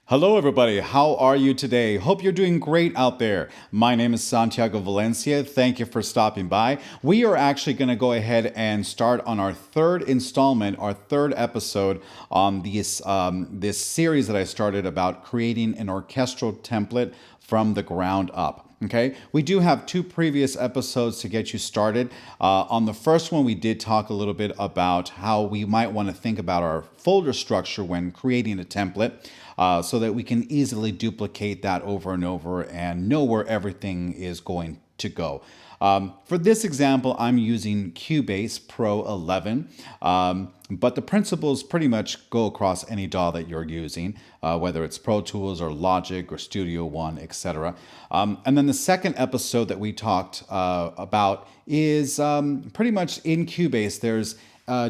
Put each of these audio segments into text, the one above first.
Hello, everybody. How are you today? Hope you're doing great out there. My name is Santiago Valencia. Thank you for stopping by. We are actually going to go ahead and start on our third installment, our third episode on this series that I started about creating an orchestral template from the ground up. Okay, we do have two previous episodes to get you started. On the first one, we did talk a little bit about how we might want to think about our folder structure when creating a template. So that we can easily duplicate that over and over and know where everything is going to go. For this example, I'm using Cubase Pro 11, but the principles pretty much go across any DAW that you're using, whether it's Pro Tools or Logic or Studio One, etc. And then the second episode that we talked about is pretty much in Cubase. There's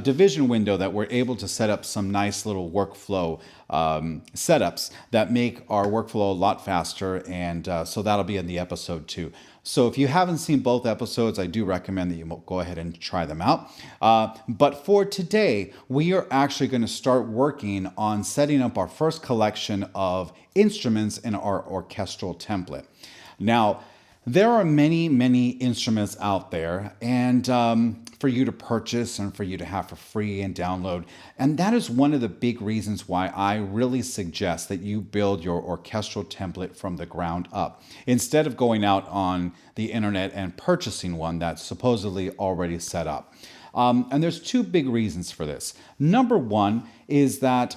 division window that we're able to set up some nice little workflow setups that make our workflow a lot faster, and so that'll be in the episode too. So if you haven't seen both episodes, I do recommend that you go ahead and try them out. But for today, we are actually going to start working on setting up our first collection of instruments in our orchestral template. Now, there are many, many instruments out there, and for you to purchase and for you to have for free and download. And that is one of the big reasons why I really suggest that you build your orchestral template from the ground up, instead of going out on the internet and purchasing one that's supposedly already set up. And there's two big reasons for this. Number one is that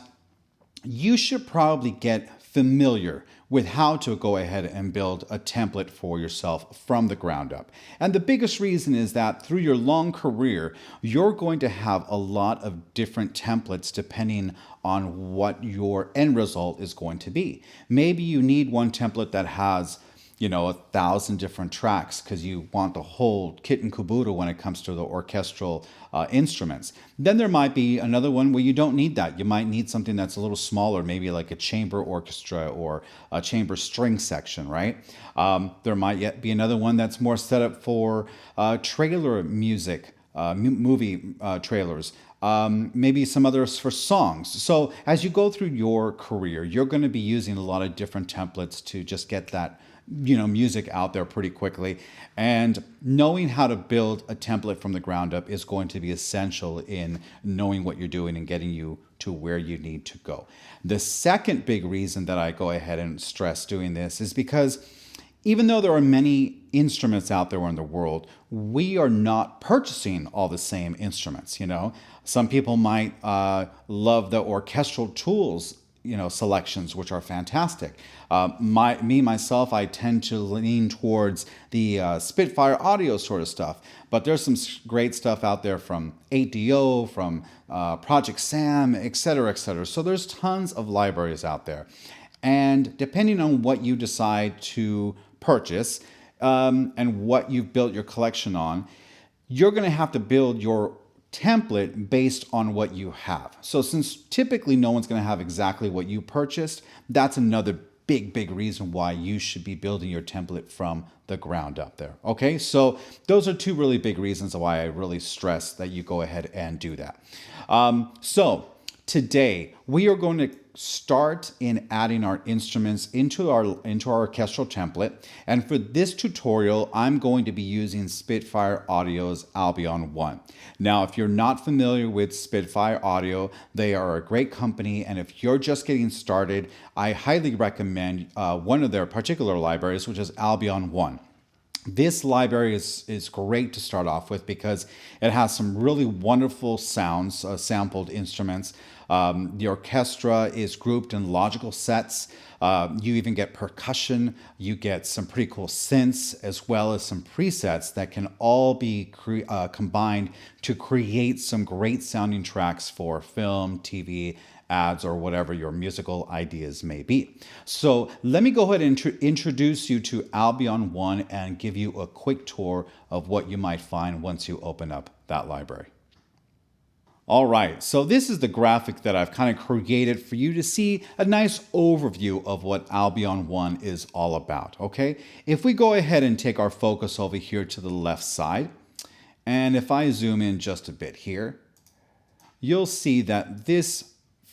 you should probably get familiar with how to go ahead and build a template for yourself from the ground up. And the biggest reason is that through your long career, you're going to have a lot of different templates depending on what your end result is going to be. Maybe you need one template that has 1,000 different tracks because you want the whole kit and caboodle when it comes to the orchestral instruments. Then there might be another one where you don't need that. You might need something that's a little smaller, maybe like a chamber orchestra or a chamber string section, right? There might yet be another one that's more set up for trailer music, movie trailers. Maybe some others for songs. So as you go through your career, you're going to be using a lot of different templates to just get that music out there pretty quickly. And knowing how to build a template from the ground up is going to be essential in knowing what you're doing and getting you to where you need to go. The second big reason that I go ahead and stress doing this is because even though there are many instruments out there in the world, we are not purchasing all the same instruments. Some people might love the orchestral tools selections, which are fantastic. Myself, I tend to lean towards the Spitfire audio sort of stuff, but there's some great stuff out there from 8DO, from Project Sam, etc., etc. So there's tons of libraries out there. And depending on what you decide to purchase and what you've built your collection on, you're going to have to build your template based on what you have. So since typically no one's going to have exactly what you purchased, that's another big reason why you should be building your template from the ground up there. Okay, so those are two really big reasons why I really stress that you go ahead and do that. So today we are going to start in adding our instruments into our orchestral template. And for this tutorial, I'm going to be using Spitfire Audio's Albion 1. Now, if you're not familiar with Spitfire Audio, they are a great company. And if you're just getting started, I highly recommend one of their particular libraries, which is Albion 1. This library is great to start off with because it has some really wonderful sounds, sampled instruments. The orchestra is grouped in logical sets. You even get percussion. You get some pretty cool synths as well as some presets that can all be combined to create some great sounding tracks for film, TV, ads, or whatever your musical ideas may be. So let me go ahead and introduce you to Albion 1 and give you a quick tour of what you might find once you open up that library. All right, so this is the graphic that I've kind of created for you to see a nice overview of what Albion 1 is all about, okay? If we go ahead and take our focus over here to the left side, and if I zoom in just a bit here, you'll see that this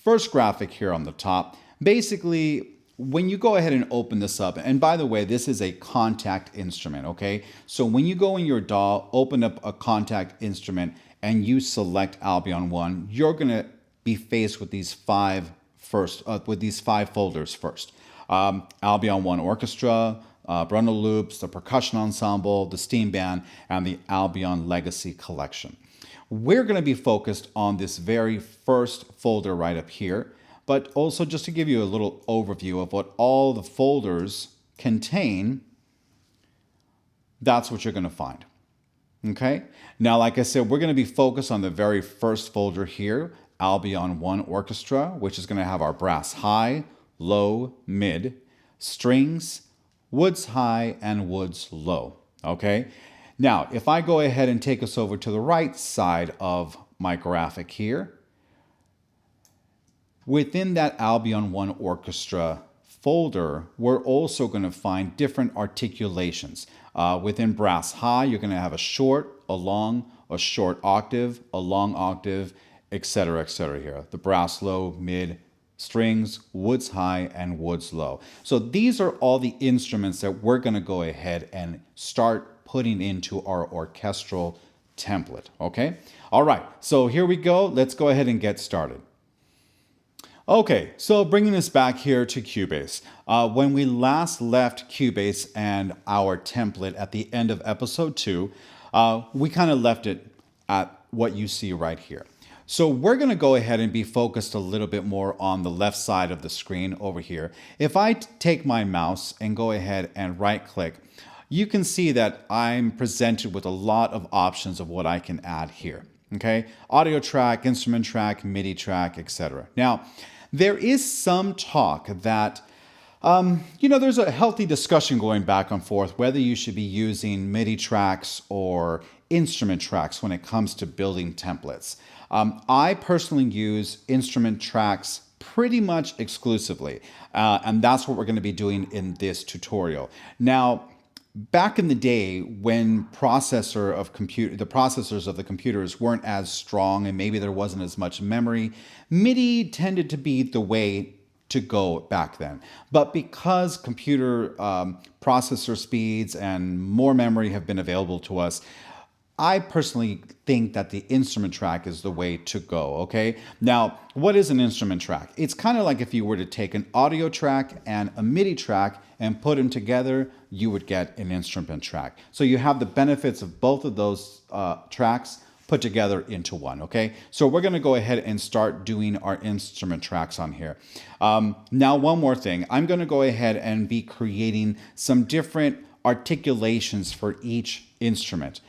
first graphic here on the top basically when you go ahead and open this up, and by the way, this is a contact instrument, okay? So when you go in your DAW, open up a contact instrument, and you select Albion 1, you're gonna be faced with these five folders first. Albion 1 Orchestra, Brundle Loops, the Percussion Ensemble, the Steam Band, and the Albion Legacy Collection. We're going to be focused on this very first folder right up here, but also just to give you a little overview of what all the folders contain, that's what you're going to find. Okay? Now, like I said, we're going to be focused on the very first folder here, Albion 1 Orchestra, which is going to have our brass high, low, mid, strings, woods high, and woods low. Okay? Now, if I go ahead and take us over to the right side of my graphic here, within that Albion 1 Orchestra folder, we're also going to find different articulations. Within brass high, you're going to have a short, a long, a short octave, a long octave, etc., etc. here. The brass low, mid, strings, woods high, and woods low. So these are all the instruments that we're going to go ahead and start putting into our orchestral template, okay? All right, so here we go. Let's go ahead and get started. Okay, so bringing this back here to Cubase. When we last left Cubase and our template at the end of episode 2, we kind of left it at what you see right here. So we're going to go ahead and be focused a little bit more on the left side of the screen over here. If I take my mouse and go ahead and right click, you can see that I'm presented with a lot of options of what I can add here. Okay, audio track, instrument track, MIDI track, etc. Now, there is some talk that there's a healthy discussion going back and forth whether you should be using MIDI tracks or instrument tracks when it comes to building templates. I personally use instrument tracks pretty much exclusively, and that's what we're going to be doing in this tutorial. Now, back in the day when the processors of the computers weren't as strong and maybe there wasn't as much memory, MIDI tended to be the way to go back then. But because computer processor speeds and more memory have been available to us, I personally think that the instrument track is the way to go, okay? Now, what is an instrument track? It's kind of like if you were to take an audio track and a MIDI track and put them together, you would get an instrument track. So you have the benefits of both of those tracks put together into one, okay? So we're gonna go ahead and start doing our instrument tracks on here. Now, one more thing. I'm gonna go ahead and be creating some different articulations for each instrument.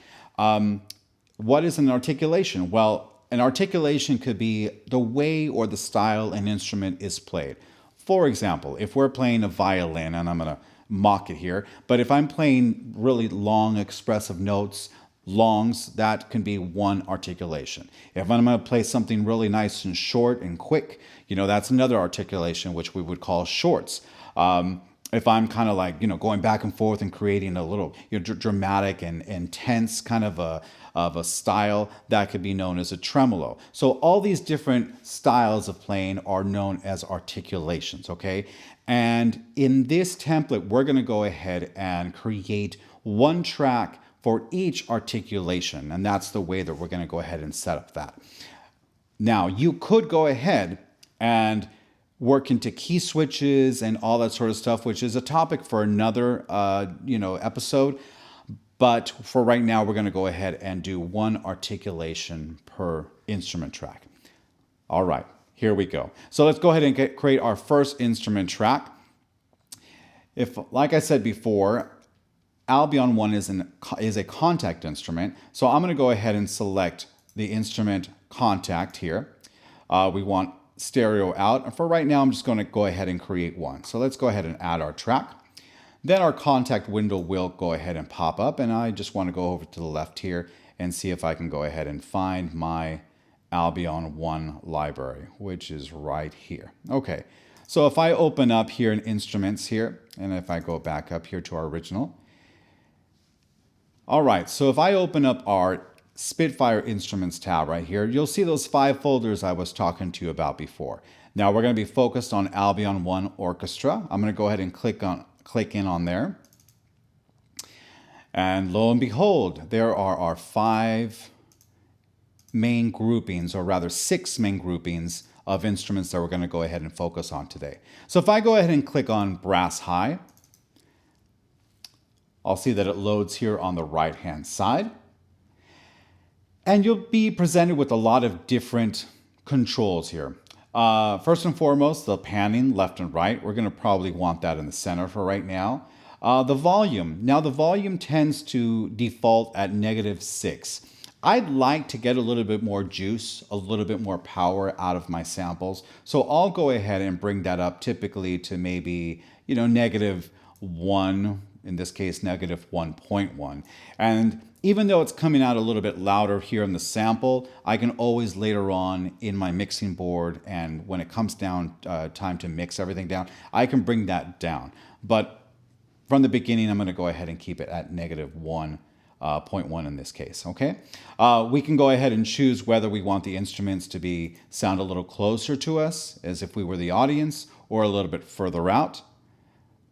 What is an articulation? Well, an articulation could be the way or the style an instrument is played. For example, if we're playing a violin, and I'm going to mock it here, but if I'm playing really long expressive notes, longs, that can be one articulation. If I'm going to play something really nice and short and quick, that's another articulation, which we would call shorts. If I'm kind of like, going back and forth and creating a little dramatic and intense kind of a style, that could be known as a tremolo. So all these different styles of playing are known as articulations, okay? And in this template, we're going to go ahead and create one track for each articulation. And that's the way that we're going to go ahead and set up that. Now, you could go ahead and work into key switches and all that sort of stuff, which is a topic for another, episode. But for right now, we're going to go ahead and do one articulation per instrument track. All right, here we go. So let's go ahead and create our first instrument track. Like I said before, Albion 1 is a contact instrument. So I'm going to go ahead and select the instrument contact here. We want stereo out. And for right now, I'm just going to go ahead and create one. So let's go ahead and add our track. Then our contact window will go ahead and pop up. And I just want to go over to the left here and see if I can go ahead and find my Albion 1 library, which is right here. Okay, so if I open up here in instruments here, and if I go back up here to our original. All right, so if I open up our Spitfire Instruments tab right here, you'll see those 5 folders I was talking to you about before. Now we're going to be focused on Albion 1 Orchestra. I'm going to go ahead and click in on there. And lo and behold, there are our 5 main groupings, or rather 6 main groupings of instruments that we're going to go ahead and focus on today. So if I go ahead and click on brass high, I'll see that it loads here on the right-hand side. And you'll be presented with a lot of different controls here. First and foremost, the panning left and right. We're going to probably want that in the center for right now. The volume. Now the volume tends to default at -6. I'd like to get a little bit more juice, a little bit more power out of my samples. So I'll go ahead and bring that up typically to maybe, -1, in this case, -1.1. And even though it's coming out a little bit louder here in the sample, I can always later on in my mixing board, and when it comes down time to mix everything down, I can bring that down. But from the beginning, I'm going to go ahead and keep it at -1.1 in this case, okay? We can go ahead and choose whether we want the instruments to sound a little closer to us, as if we were the audience, or a little bit further out.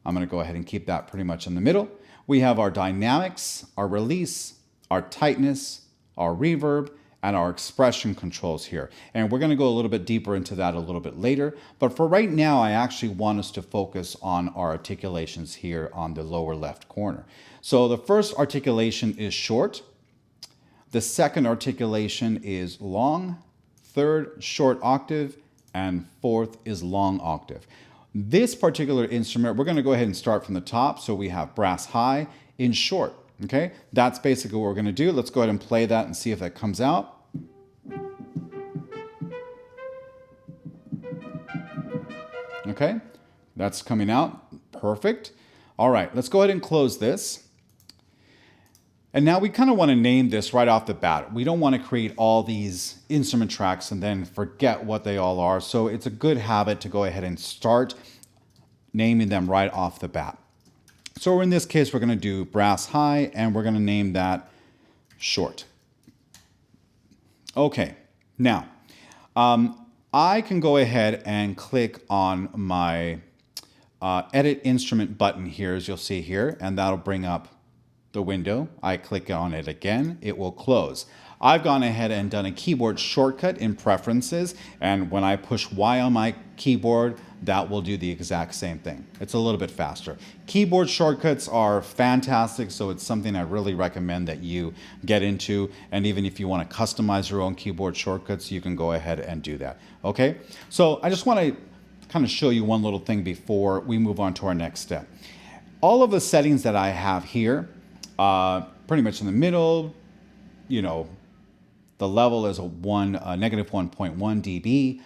I'm going to go ahead and keep that pretty much in the middle. We have our dynamics, our release, our tightness, our reverb, and our expression controls here. And we're going to go a little bit deeper into that a little bit later. But for right now, I actually want us to focus on our articulations here on the lower left corner. So the first articulation is short. The second articulation is long. Third, short octave. And fourth is long octave. This particular instrument, we're going to go ahead and start from the top. So we have brass high in short. Okay, that's basically what we're going to do. Let's go ahead and play that and see if that comes out. Okay, that's coming out. Perfect. All right, let's go ahead and close this. And now we kind of want to name this right off the bat. We don't want to create all these instrument tracks and then forget what they all are. So it's a good habit to go ahead and start naming them right off the bat. So in this case, we're going to do brass high, and we're going to name that short. Okay, now I can go ahead and click on my edit instrument button here, as you'll see here, and that'll bring up the window. I click on it again, it will close. I've gone ahead and done a keyboard shortcut in preferences, and when I push Y on my keyboard, that will do the exact same thing. It's a little bit faster. Keyboard shortcuts are fantastic, so it's something I really recommend that you get into. And even if you want to customize your own keyboard shortcuts, you can go ahead and do that. Okay, so I just want to kind of show you one little thing before we move on to our next step. All of the settings that I have here, pretty much in the middle, the level is -1.1 dB.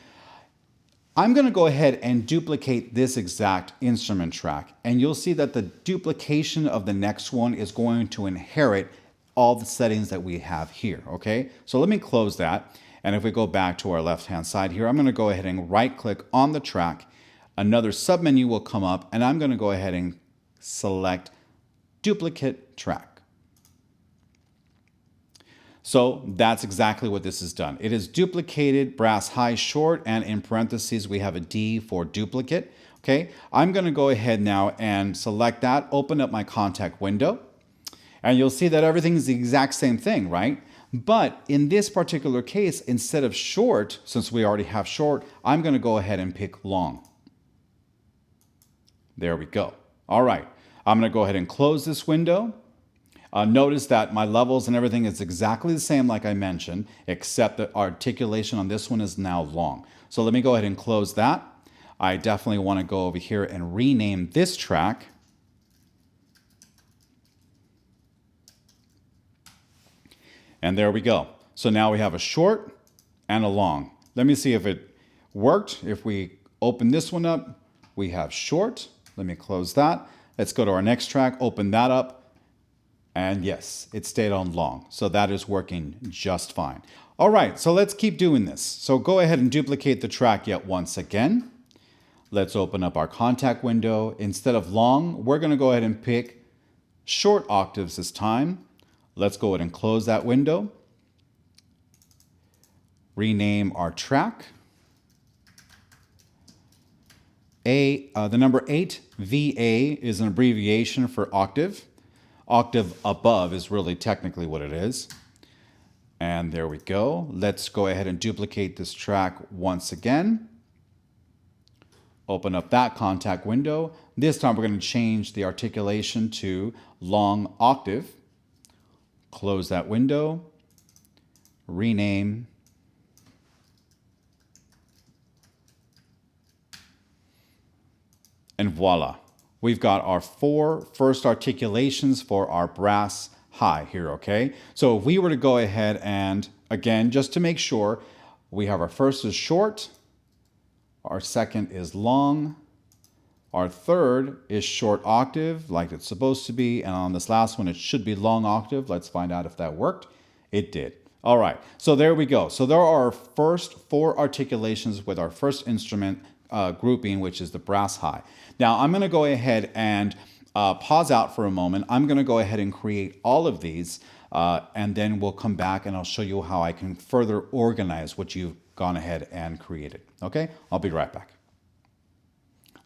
I'm going to go ahead and duplicate this exact instrument track, and you'll see that the duplication of the next one is going to inherit all the settings that we have here, okay? So let me close that, and if we go back to our left-hand side here, I'm going to go ahead and right-click on the track. Another submenu will come up, and I'm going to go ahead and select Duplicate Track. So that's exactly what this has done. It is duplicated brass high short, and in parentheses we have a D for duplicate. Okay, I'm going to go ahead now and select that, open up my contact window, and you'll see that everything is the exact same thing, right? But in this particular case, instead of short, since we already have short, I'm going to go ahead and pick long. There we go. All right, I'm going to go ahead and close this window. Notice that my levels and everything is exactly the same like I mentioned, except the articulation on this one is now long. So let me go ahead and close that. I definitely want to go over here and rename this track. And there we go. So now we have a short and a long. Let me see if it worked. If we open this one up, we have short. Let me close that. Let's go to our next track, open that up. And yes, it stayed on long. So that is working just fine. All right, so let's keep doing this. So go ahead and duplicate the track yet once again. Let's open up our contact window. Instead of long, we're going to go ahead and pick short octaves this time. Let's go ahead and close that window. Rename our track. The number 8, VA, is an abbreviation for octave. Octave above is really technically what it is. And there we go. Let's go ahead and duplicate this track once again. Open up that contact window. This time we're going to change the articulation to long octave. Close that window. Rename. And voila. We've got our 4 first articulations for our brass high here, okay? So if we were to go ahead and, again, just to make sure, we have our first is short, our second is long, our third is short octave, like it's supposed to be, and on this last one, it should be long octave. Let's find out if that worked. It did. All right, so there we go. So there are our first 4 articulations with our first instrument grouping, which is the brass high. Now I'm going to go ahead and pause out for a moment. I'm going to go ahead and create all of these, and then we'll come back and I'll show you how I can further organize what you've gone ahead and created. Okay, I'll be right back.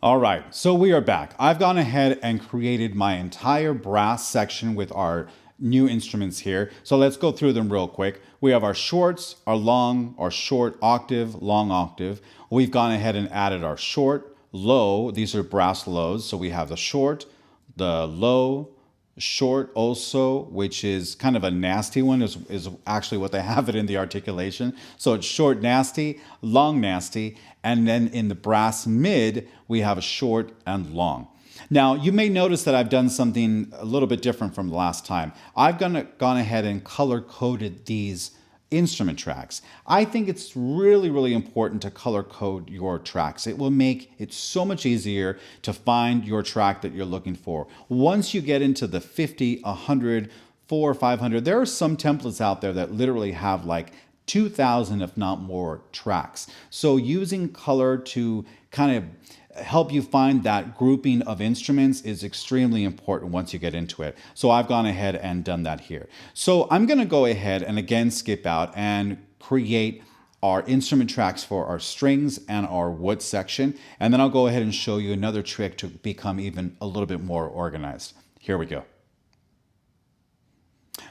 All right, so we are back. I've gone ahead and created my entire brass section with our new instruments here. So let's go through them real quick. We have our shorts, our long, our short octave, long octave. We've gone ahead and added our short, low. These are brass lows. So we have the short, the low, short also, which is kind of a nasty one, is actually what they have it in the articulation. So it's short nasty, long nasty, and then in the brass mid, we have a short and long. Now, you may notice that I've done something a little bit different from the last time. I've gone ahead and color-coded these instrument tracks. I think it's really, really important to color code your tracks. It will make it so much easier to find your track that you're looking for. Once you get into the 50, 100, 400, 500, there are some templates out there that literally have like 2,000, if not more, tracks. So using color to kind of help you find that grouping of instruments is extremely important once you get into it. So I've gone ahead and done that here. So I'm going to go ahead and again skip out and create our instrument tracks for our strings and our wood section. And then I'll go ahead and show you another trick to become even a little bit more organized. Here we go.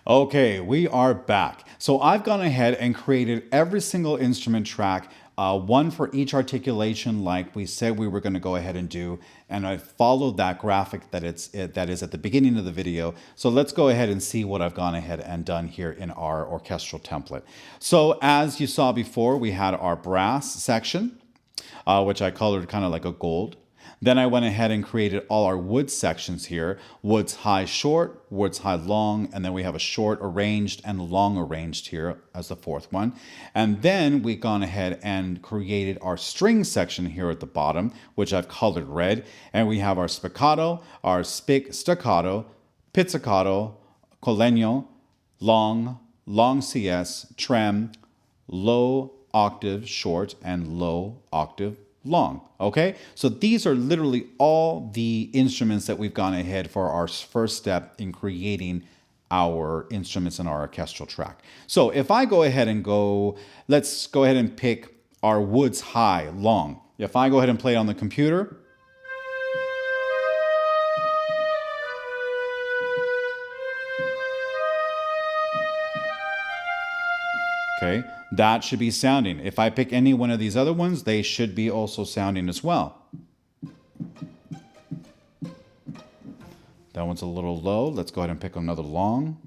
Okay, we are back. So I've gone ahead and created every single instrument track, one for each articulation like we said we were going to go ahead and do, and I followed that graphic that is at the beginning of the video. So let's go ahead and see what I've gone ahead and done here in our orchestral template. So as you saw before, we had our brass section, which I colored kind of like a gold. Then I went ahead and created all our wood sections here. Woods high short, woods high long, and then we have a short arranged and long arranged here as the 4th one. And then we've gone ahead and created our string section here at the bottom, which I've colored red. And we have our spiccato, our staccato, pizzicato, collegno, long, long CS, trem, low octave short, and low octave long. Okay, so these are literally all the instruments that we've gone ahead for our first step in creating our instruments in our orchestral track. So if I go ahead and let's go ahead and pick our woods high long. If I go ahead and play it on the computer, okay, that should be sounding. If I pick any one of these other ones, they should be also sounding as well. That one's a little low. Let's go ahead and pick another long.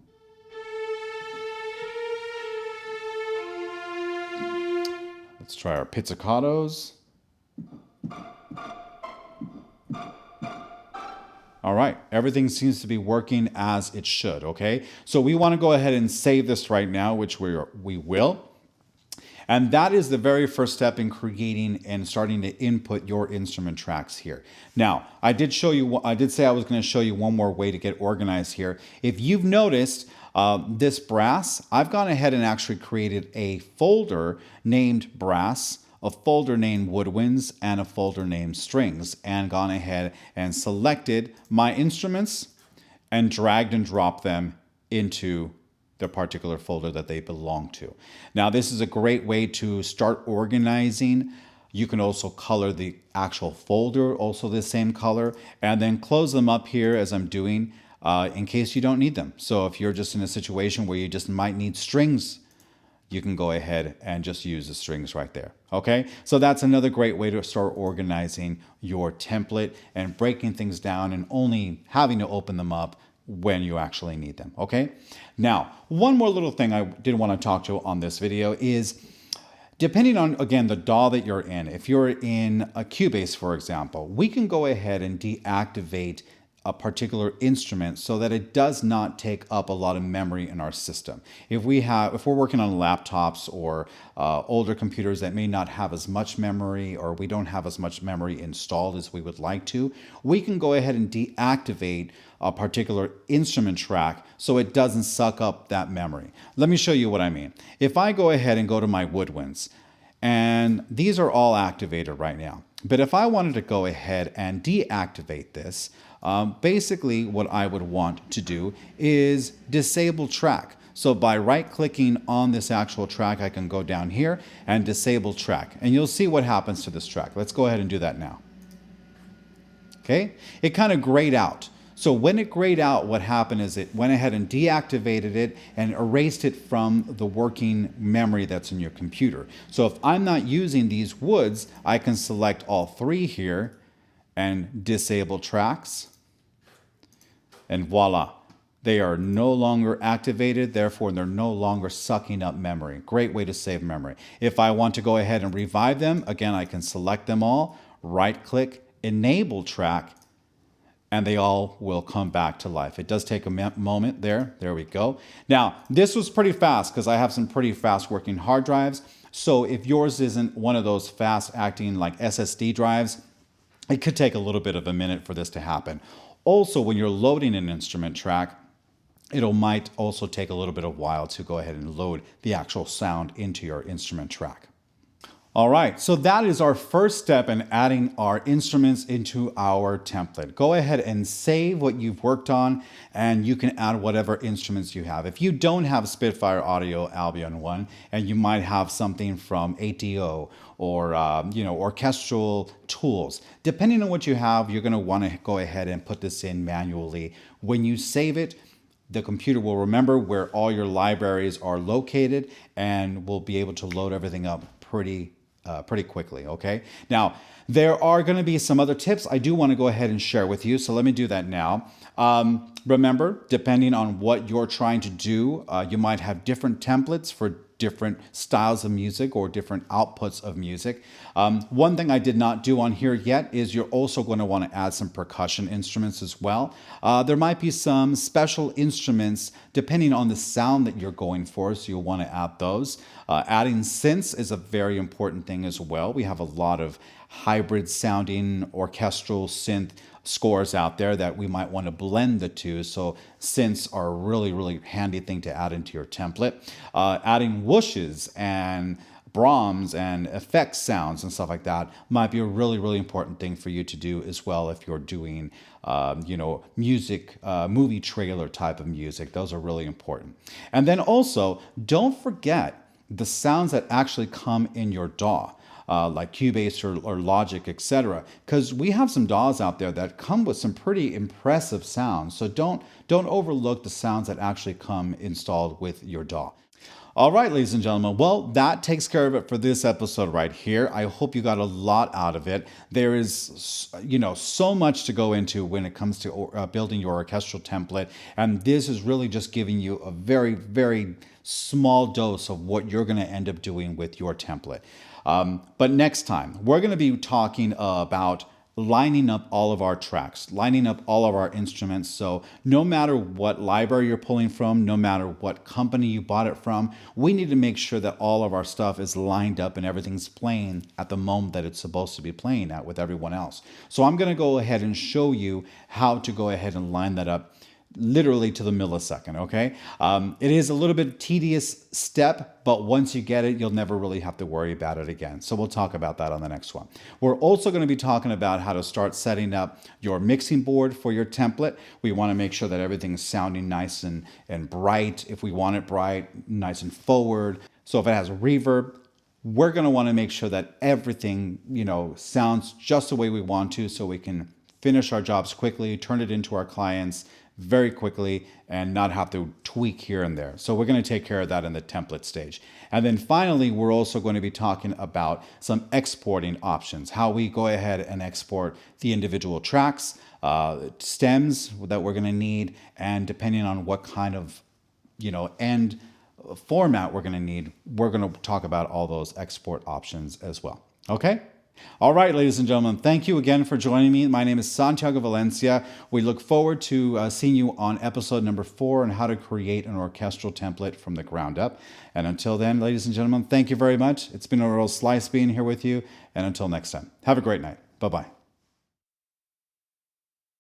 Let's try our pizzicatos. All right, everything seems to be working as it should, okay? So we want to go ahead and save this right now, which we will. And that is the very first step in creating and starting to input your instrument tracks here. Now, I did say I was going to show you one more way to get organized here. If you've noticed this brass, I've gone ahead and actually created a folder named brass, a folder named woodwinds, and a folder named strings, and gone ahead and selected my instruments and dragged and dropped them into the particular folder that they belong to. Now, this is a great way to start organizing You can also color the actual folder also the same color, and then close them up here as I'm doing in case you don't need them. So if you're just in a situation where you just might need strings, you can go ahead and just use the strings right there. Okay, so that's another great way to start organizing your template and breaking things down and only having to open them up when you actually need them. Okay, now one more little thing I did want to talk to on this video is, depending on, again, the DAW that you're in, if you're in a Cubase, for example, we can go ahead and deactivate a particular instrument so that it does not take up a lot of memory in our system. If we're working on laptops or older computers that may not have as much memory, or we don't have as much memory installed as we would like to, we can go ahead and deactivate a particular instrument track so it doesn't suck up that memory. Let me show you what I mean. If I go ahead and go to my woodwinds, and these are all activated right now, but if I wanted to go ahead and deactivate this, basically what I would want to do is disable track. So by right-clicking on this actual track, I can go down here and disable track, and you'll see what happens to this track. Let's go ahead and do that now. Okay, it kind of grayed out. So when it grayed out, what happened is it went ahead and deactivated it and erased it from the working memory that's in your computer. So if I'm not using these woods, I can select all three here and disable tracks. And voila, they are no longer activated, therefore they're no longer sucking up memory. Great way to save memory. If I want to go ahead and revive them, again, I can select them all, right-click, enable track, and they all will come back to life. It does take a moment there. There we go. Now, this was pretty fast because I have some pretty fast working hard drives. So if yours isn't one of those fast acting like SSD drives, it could take a little bit of a minute for this to happen. Also, when you're loading an instrument track, might also take a little bit of while to go ahead and load the actual sound into your instrument track. All right, so that is our first step in adding our instruments into our template. Go ahead and save what you've worked on, and you can add whatever instruments you have. If you don't have Spitfire Audio Albion 1, and you might have something from ATO or orchestral tools, depending on what you have, you're going to want to go ahead and put this in manually. When you save it, the computer will remember where all your libraries are located and will be able to load everything up pretty quickly, okay? Now, there are going to be some other tips I do want to go ahead and share with you, so let me do that now. Remember, depending on what you're trying to do, you might have different templates for different styles of music or different outputs of music. One thing I did not do on here yet is you're also going to want to add some percussion instruments as well. There might be some special instruments depending on the sound that you're going for, so you'll want to add those. Adding synths is a very important thing as well. We have a lot of hybrid sounding orchestral synth scores out there that we might want to blend the two. So synths are a really, really handy thing to add into your template. Adding whooshes and Brahms and effects sounds and stuff like that might be a really, really important thing for you to do as well if you're doing, music, movie trailer type of music. Those are really important. And then also, don't forget the sounds that actually come in your DAW. Like Cubase or Logic, etc. Because we have some DAWs out there that come with some pretty impressive sounds. So don't overlook the sounds that actually come installed with your DAW. All right, ladies and gentlemen, well, that takes care of it for this episode right here. I hope you got a lot out of it. There is, so much to go into when it comes to building your orchestral template. And this is really just giving you a very, very small dose of what you're going to end up doing with your template. But next time, we're going to be talking about lining up all of our tracks, lining up all of our instruments. So no matter what library you're pulling from, no matter what company you bought it from, we need to make sure that all of our stuff is lined up and everything's playing at the moment that it's supposed to be playing at with everyone else. So I'm going to go ahead and show you how to go ahead and line that up literally to the millisecond, okay? It is a little bit tedious step, but once you get it, you'll never really have to worry about it again. So we'll talk about that on the next one. We're also going to be talking about how to start setting up your mixing board for your template. We want to make sure that everything's sounding nice and bright. If we want it bright, nice and forward. So if it has reverb, we're going to want to make sure that everything, sounds just the way we want to, so we can finish our jobs quickly, turn it into our clients very quickly, and not have to tweak here and there. So we're going to take care of that in the template stage. And then finally, we're also going to be talking about some exporting options, how we go ahead and export the individual tracks, stems that we're going to need, and depending on what kind of, end format we're going to need, we're going to talk about all those export options as well. Okay? All right, ladies and gentlemen, thank you again for joining me. My name is Santiago Valencia. We look forward to seeing you on episode number 4 on how to create an orchestral template from the ground up. And until then, ladies and gentlemen, thank you very much. It's been a real slice being here with you. And until next time, have a great night. Bye-bye.